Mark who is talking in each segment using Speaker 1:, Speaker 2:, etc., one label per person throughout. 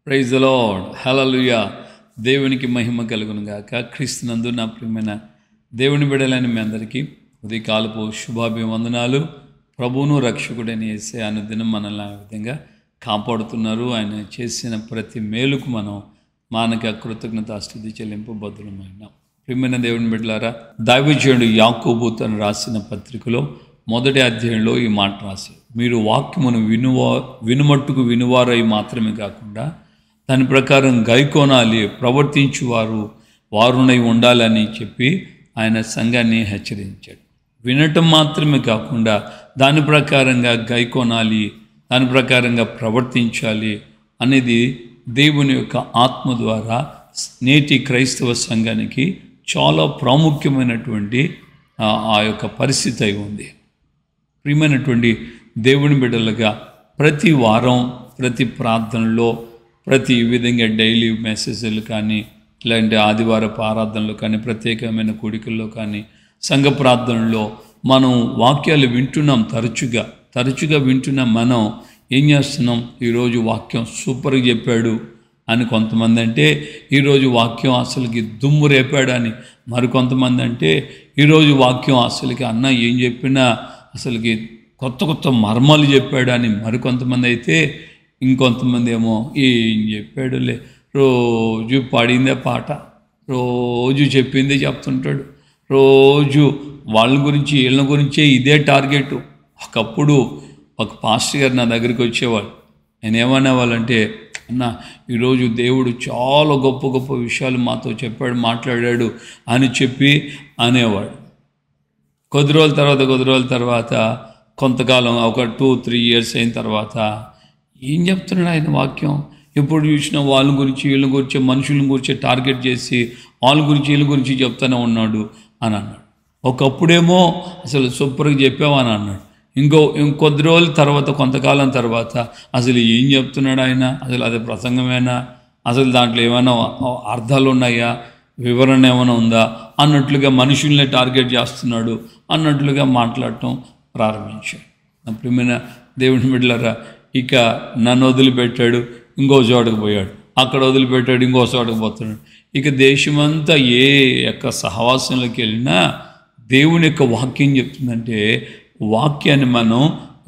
Speaker 1: Praise the lord, హల్లెలూయా. దేవునికి మహిమ కలుగును గాక. క్రీస్తునందు నా ప్రియమైన దేవుని బిడ్డలైన మీ అందరికీ ఉదయకాలపు శుభాభివందనాలు. ప్రభువును రక్షకుడైన యేసయ్య అనుదినం మనల్ని ఆ విధంగా కాపాడుతున్నారు. ఆయన చేసిన ప్రతి మేలుకు మనం మానక కృతజ్ఞతాస్తుతి చెల్లింపు బద్దులమైనాం. ప్రియమైన దేవుని బిడ్డలారా, దైవజనుడు యాకోబు తను రాసిన పత్రికలో మొదటి అధ్యాయంలో ఈ మాట రాశారు: మీరు వాక్యమును వినుమట్టుకు వినువారై మాత్రమే కాకుండా దాని ప్రకారం గైకోనాలి, ప్రవర్తించువారు వారునై ఉండాలని చెప్పి ఆయన సంఘాన్ని హెచ్చరించాడు. వినటం మాత్రమే కాకుండా దాని ప్రకారంగా గైకోనాలి, దాని ప్రకారంగా ప్రవర్తించాలి అనేది దేవుని యొక్క ఆత్మ ద్వారా నేటి క్రైస్తవ సంఘానికి చాలా ప్రాముఖ్యమైనటువంటి ఆ యొక్క పరిస్థితి అయి ఉంది. ప్రియమైనటువంటి దేవుని బిడ్డలుగా ప్రతి వారం, ప్రతి ప్రార్థనలో, ప్రతి విధంగా డైలీ మెసేజ్లు కానీ, ఇలాంటి ఆదివారపు ఆరాధనలు కానీ, ప్రత్యేకమైన కూడికల్లో కానీ, సంఘ ప్రార్థనలో మనం వాక్యాలు వింటున్నాం. తరచుగా వింటున్నాం. మనం ఏం చేస్తున్నాం? ఈరోజు వాక్యం సూపర్గా చెప్పాడు అని కొంతమంది అంటే, ఈరోజు వాక్యం అసలుకి దుమ్ము రేపాడు అని మరికొంతమంది అంటే, ఈరోజు వాక్యం అసలుకి అన్న ఏం చెప్పినా అసలుకి కొత్త మర్మాలు చెప్పాడు అని మరికొంతమంది అయితే, ఇంకొంతమంది ఏమో ఏం చెప్పాడులే, రోజు పాడిందే పాట, రోజు చెప్పిందే చెప్తుంటాడు, రోజు వాళ్ళ గురించి వీళ్ళ గురించే ఇదే టార్గెట్. ఒకప్పుడు ఒక పాస్టర్ గారు నా దగ్గరికి వచ్చేవాళ్ళు. నేను ఏమనేవాళ్ళంటే, అన్న ఈరోజు దేవుడు చాలా గొప్ప విషయాలు మాతో చెప్పాడు, మాట్లాడాడు అని చెప్పి అనేవాడు. కొద్ది రోజుల తర్వాత కొంతకాలం, ఒక 2-3 years అయిన తర్వాత, ఏం చెప్తున్నాడు ఆయన వాక్యం? ఎప్పుడు చూసినా వాళ్ళ గురించి వీళ్ళ గురించి, మనుషుల గురించి టార్గెట్ చేసి వాళ్ళ గురించి వీళ్ళ గురించి చెప్తానే ఉన్నాడు అని అన్నాడు. ఒకప్పుడేమో అసలు సూపర్గా చెప్పావని అన్నాడు. ఇంకొద్ది రోజుల తర్వాత, కొంతకాలం తర్వాత అసలు ఏం చెప్తున్నాడు ఆయన? అసలు అది ప్రసంగమేనా? అసలు దాంట్లో ఏమైనా అర్థాలు ఉన్నాయా? వివరణ ఏమైనా ఉందా అన్నట్లుగా మనుషుల్ని టార్గెట్ చేస్తున్నాడు అన్నట్లుగా మాట్లాడటం ప్రారంభించాడు. నా ప్రియమైన దేవుని బిడ్డలారా, ఇక నన్ను వదిలిపెట్టాడు, ఇంకో చోటకు పోయాడు, అక్కడ వదిలిపెట్టాడు, ఇంకో చోటకు పోతున్నాడు. ఇక దేశమంతా ఏ యొక్క సహవాసంలోకి వెళ్ళినా దేవుని యొక్క వాక్యం చెప్తుందంటే, వాక్యాన్ని మనం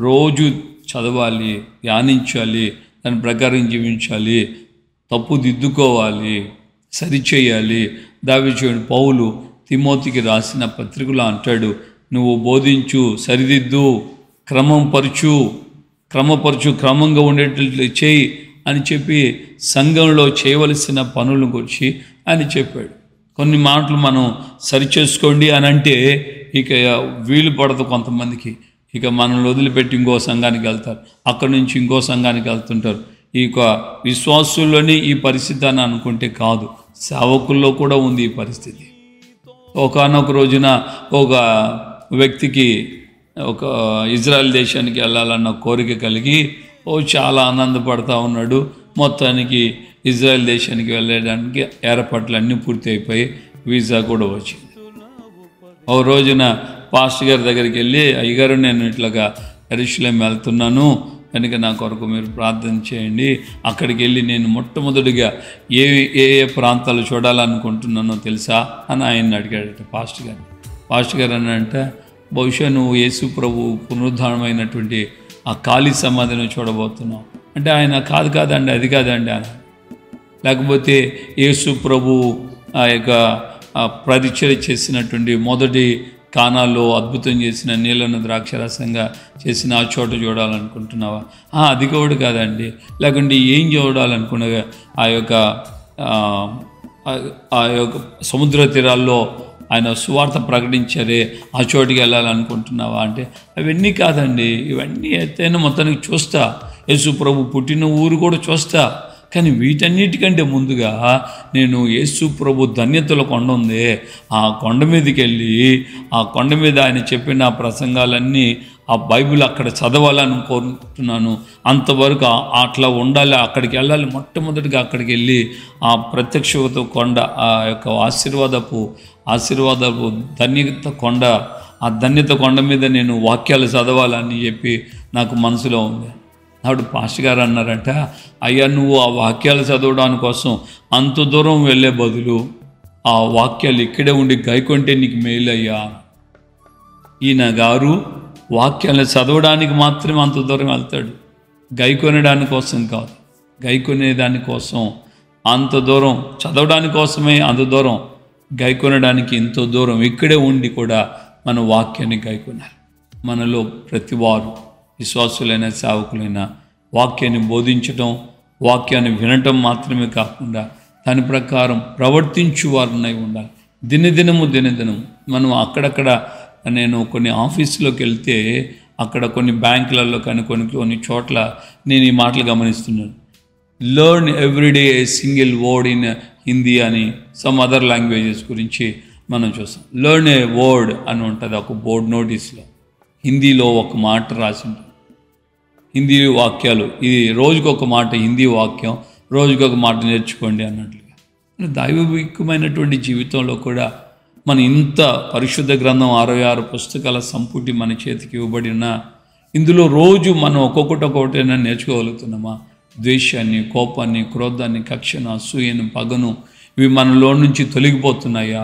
Speaker 1: రోజు చదవాలి, ధ్యానించాలి, దాని ప్రకారం జీవించాలి, తప్పు దిద్దుకోవాలి, సరిచేయాలి. దావీదు పౌలు తిమోతికి రాసిన పత్రికలో అంటాడు, నువ్వు బోధించు, సరిదిద్దు, క్రమపరచు, క్రమంగా ఉండేటట్లు చేయి అని చెప్పి సంఘంలో చేయవలసిన పనుల గురించి ఆయన చెప్పాడు. కొన్ని మాటలు మనం సరిచేసుకోండి అని అంటే ఇక వీలు పడదు కొంతమందికి. ఇక మనల్ని వదిలిపెట్టి ఇంకో సంఘానికి వెళ్తారు, అక్కడి నుంచి ఇంకో సంఘానికి వెళ్తుంటారు. ఇక విశ్వాసుల్లోని ఈ పరిస్థితి అని అనుకుంటే కాదు, సేవకుల్లో కూడా ఉంది ఈ పరిస్థితి. ఒకానొక రోజున ఒక వ్యక్తికి ఒక ఇజ్రాయెల్ దేశానికి వెళ్ళాలన్న కోరిక కలిగి చాలా ఆనందపడతా ఉన్నాడు. మొత్తానికి ఇజ్రాయెల్ దేశానికి వెళ్ళడానికి ఏర్పాట్లు అన్నీ పూర్తి అయిపోయి వీసా కూడా వచ్చింది. ఓ రోజున పాస్టర్ గారి దగ్గరికి వెళ్ళి, అయ్యగారు నేను ఇట్లాగా యెరూషలేం వెళ్తున్నాను కనుక నా కొరకు మీరు ప్రార్థన చేయండి, అక్కడికి వెళ్ళి నేను మొట్టమొదటిగా ఏ ప్రాంతాలు చూడాలనుకుంటున్నానో తెలుసా అని ఆయన అడిగాడట పాస్టర్ గారు అనంటే, బహుశా నువ్వు యేసు ప్రభు పునరుద్ధానమైనటువంటి ఆ ఖాళీ సమాధిని చూడబోతున్నావు అంటే, ఆయన కాదండి, అది కాదండి అని. లేకపోతే యేసు ప్రభు ఆ యొక్క పరిచర్య చేసినటువంటి మొదటి కానాల్లో అద్భుతం చేసిన నీళ్ళను ద్రాక్షరసంగా చేసిన ఆ చోట చూడాలనుకుంటున్నావా? అది కూడా కాదండి. లేకుంటే ఏం చూడాలనుకున్నాగా ఆ యొక్క సముద్ర తీరాల్లో ఆయన సువార్త ప్రకటించారే ఆ చోటుకి వెళ్ళాలనుకుంటున్నావా అంటే, అవన్నీ కాదండి, ఇవన్నీ ఎత్తైనా మొత్తానికి చూస్తా, యేసు ప్రభు పుట్టిన ఊరు కూడా చూస్తా, కానీ వీటన్నిటికంటే ముందుగా నేను యేసు ప్రభు ధన్యతల కొండ ఉందే, ఆ కొండ మీదకి వెళ్ళి ఆ కొండ మీద ఆయన చెప్పిన ప్రసంగాలన్నీ ఆ బైబిల్ అక్కడ చదవాలని కోరుకుంటున్నాను. అంతవరకు అట్లా ఉండాలి, అక్కడికి వెళ్ళాలి. మొట్టమొదటిగా అక్కడికి వెళ్ళి ఆ ప్రత్యక్షత కొండ, ఆ యొక్క ఆశీర్వాదపు ధన్యత కొండ, ఆ ధన్యత కొండ మీద నేను వాక్యాలు చదవాలని చెప్పి నాకు మనసులో ఉంది. అప్పుడు పాస్టర్ గారు అన్నారంట, అయ్యా నువ్వు ఆ వాక్యాలు చదవడానికి కోసం అంత దూరం వెళ్ళే బదులు ఆ వాక్యాలు ఇక్కడే ఉండి గైకొంటే నీకు మేలు అయ్యా. ఈయన గారు వాక్యాలను చదవడానికి మాత్రమే అంత దూరం వెళ్తాడు, గైకొనడానికి కోసం కాదు. గైకొనే దానికోసం అంత దూరం, చదవడానికి కోసమే అంత దూరం, గైకొనడానికి ఎంతో దూరం ఇక్కడే ఉండి కూడా మన వాక్యాన్ని గైకొనాలి. మనలో ప్రతివారు విశ్వాసులైన సేవకులైన వాక్యాన్ని బోధించటం, వాక్యాన్ని వినటం మాత్రమే కాకుండా దాని ప్రకారం ప్రవర్తించు వారినై ఉండాలి. దినదినము మనం అక్కడక్కడ, నేను కొన్ని ఆఫీసులోకి వెళ్తే అక్కడ కొన్ని బ్యాంకులలో కానీ కొన్ని చోట్ల నేను ఈ మాటలు గమనిస్తున్నాను. Learn everyday a single word in Hindi అని సమ్ అదర్ లాంగ్వేజెస్ గురించి మనం చూస్తాం. లెర్న్ ఏ వర్డ్ అని ఉంటుంది ఒక బోర్డ్ నోటీస్లో, హిందీలో ఒక మాట రాసి ఉంటుంది. హిందీ వాక్యాలు, ఇది రోజుకొక మాట హిందీ వాక్యం, రోజుకొక మాట నేర్చుకోండి అన్నట్లుగా. దైవికమైనటువంటి జీవితంలో కూడా మన ఇంత పరిశుద్ధ గ్రంథం 66 పుస్తకాల సంపుటి మన చేతికి ఇవ్వబడిన ఇందులో రోజు మనం ఒక్కొక్కటైనా నేర్చుకోగలుగుతున్నామా? ద్వేషాన్ని, కోపాన్ని, క్రోధాన్ని, కక్షను, అసూయను, పగను ఇవి మనలో నుంచి తొలగిపోతున్నాయా?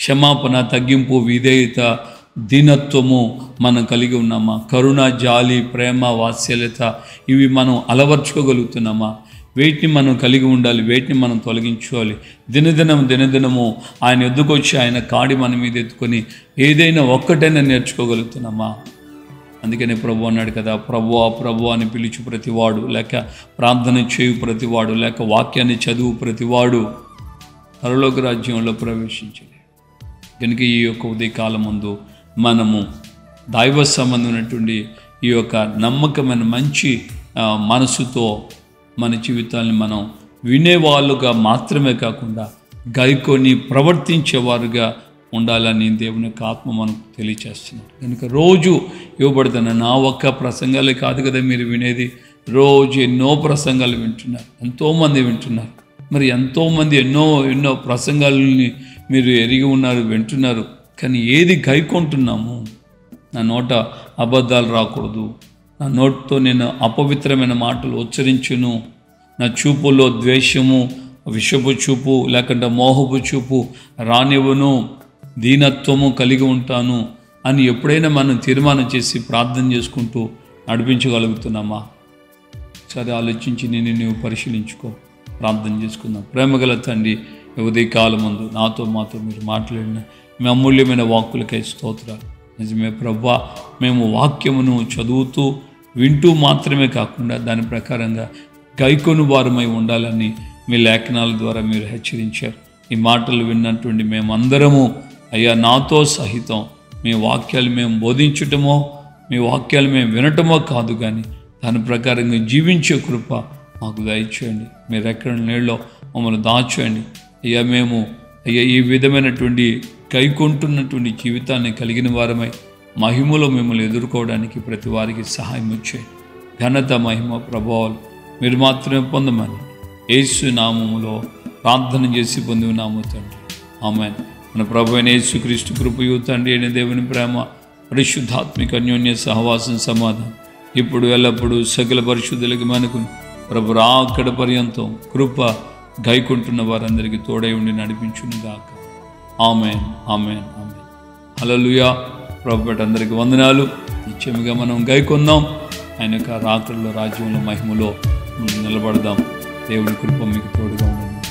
Speaker 1: క్షమాపణ, తగ్గింపు, విధేయత, దీనత్వము మనం కలిగి ఉన్నామా? కరుణ, జాలి, ప్రేమ, వాత్సల్యత ఇవి మనం అలవర్చుకోగలుగుతున్నామా? వేటిని మనం కలిగి ఉండాలి, వేటిని మనం తొలగించుకోవాలి. దినదినము ఆయన ఎద్దుకొచ్చి ఆయన కాడి మన మీద ఎత్తుకొని ఏదైనా ఒక్కటైనా నేర్చుకోగలుగుతున్నామా? అందుకనే ప్రభు అన్నాడు కదా, ప్రభు అని పిలిచి ప్రతివాడు, లేక ప్రార్థన చేయు ప్రతివాడు, లేక వాక్యాన్ని చదువు ప్రతివాడు పరలోక రాజ్యంలో ప్రవేశించలే. కనుక ఈ యొక్క ఉదయకాలం ముందు మనము దైవ సంబంధమైనటువంటి ఈ యొక్క నమ్మకమైన మంచి మనసుతో మన జీవితాన్ని మనం వినేవాళ్ళుగా మాత్రమే కాకుండా గైకొని ప్రవర్తించేవారుగా ఉండాలని దేవుని యొక్క ఆత్మ మనకు తెలియచేస్తున్నాడు. కనుక రోజు ఇవ్వబడుతున్న నా ఒక్క ప్రసంగాలే కాదు కదా మీరు వినేది, రోజు ఎన్నో ప్రసంగాలు వింటున్నారు, ఎంతోమంది వింటున్నారు. మరి ఎంతోమంది ఎన్నో ప్రసంగాలని మీరు ఎరిగి ఉన్నారు, వింటున్నారు. కానీ ఏది గైకొంటున్నాము? నా నోట అబద్ధాలు రాకూడదు, నా నోటితో నేను అపవిత్రమైన మాటలు ఉచ్చరించును, నా చూపులో ద్వేషము, విషపు చూపు లేకుంటే మోహపు చూపు రానివ్వను, దీనత్వము కలిగి ఉంటాను అని ఎప్పుడైనా మనం తీర్మానం చేసి ప్రార్థన చేసుకుంటూ నడిపించగలుగుతున్నామా? సరే, ఆలోచించి నీవు పరిశీలించుకో, ప్రార్థన చేసుకుందాం. ప్రేమగల తండ్రి, ఉదయకాలం ముందు మాతో మీరు మాట్లాడిన మీ అమూల్యమైన వాక్కులకై స్తోత్రాలు. నిజమే ప్రభువా, మేము వాక్యమును చదువుతూ వింటూ మాత్రమే కాకుండా దాని ప్రకారంగా గైకొను వారమై ఉండాలని మీ లేఖనాల ద్వారా మీరు హెచ్చరించారు. ఈ మాటలు విన్నటువంటి మేమందరము అయ్యా, నాతో సహితం మీ వాక్యాలు మేము బోధించటమో, మీ వాక్యాలు మేము వినటమో కాదు, కానీ దాని ప్రకారంగా జీవించే కృప మాకు దయచేయండి. మీరు ఎక్కడ నీళ్ళలో మమ్మల్ని దాచేయండి అయ్యా. మేము అయ్యా ఈ విధమైనటువంటి గైకొంటున్నటువంటి జీవితాన్ని కలిగిన వారమై మహిమలో మిమ్మల్ని ఎదుర్కోవడానికి ప్రతి వారికి సహాయం వచ్చేయండి. ఘనత, మహిమ, ప్రభావాలు మీరు మాత్రమే పొందమని యేసు నామములో ప్రార్థన చేసి పొంది ఉన్నాము తండ్రి, ఆమేన్. మన ప్రభు అయిన యేసుక్రీస్తు కృపయు, తండ్రి అయిన దేవుని ప్రేమ, పరిశుద్ధాత్మిక అన్యోన్య సహవాసం, సమాధానం ఇప్పుడు ఎల్లప్పుడూ సకల పరిశుద్ధులకి మనకు ప్రభు రాకడ పర్యంతం కృప గైకొంటున్న వారందరికీ తోడై ఉండి నడిపించును గాక. ఆమేన్, ఆమేన్, ఆమేన్. హల్లెలూయా. ప్రభుపేట అందరికీ వందనాలు. నిత్యముగా మనం గైకొందాం. ఆయన యొక్క రాకడలో, రాజ్యంలో, మహిమలో నిలబడదాం. దేవుని కృప మీకు తోడుగా ఉండండి.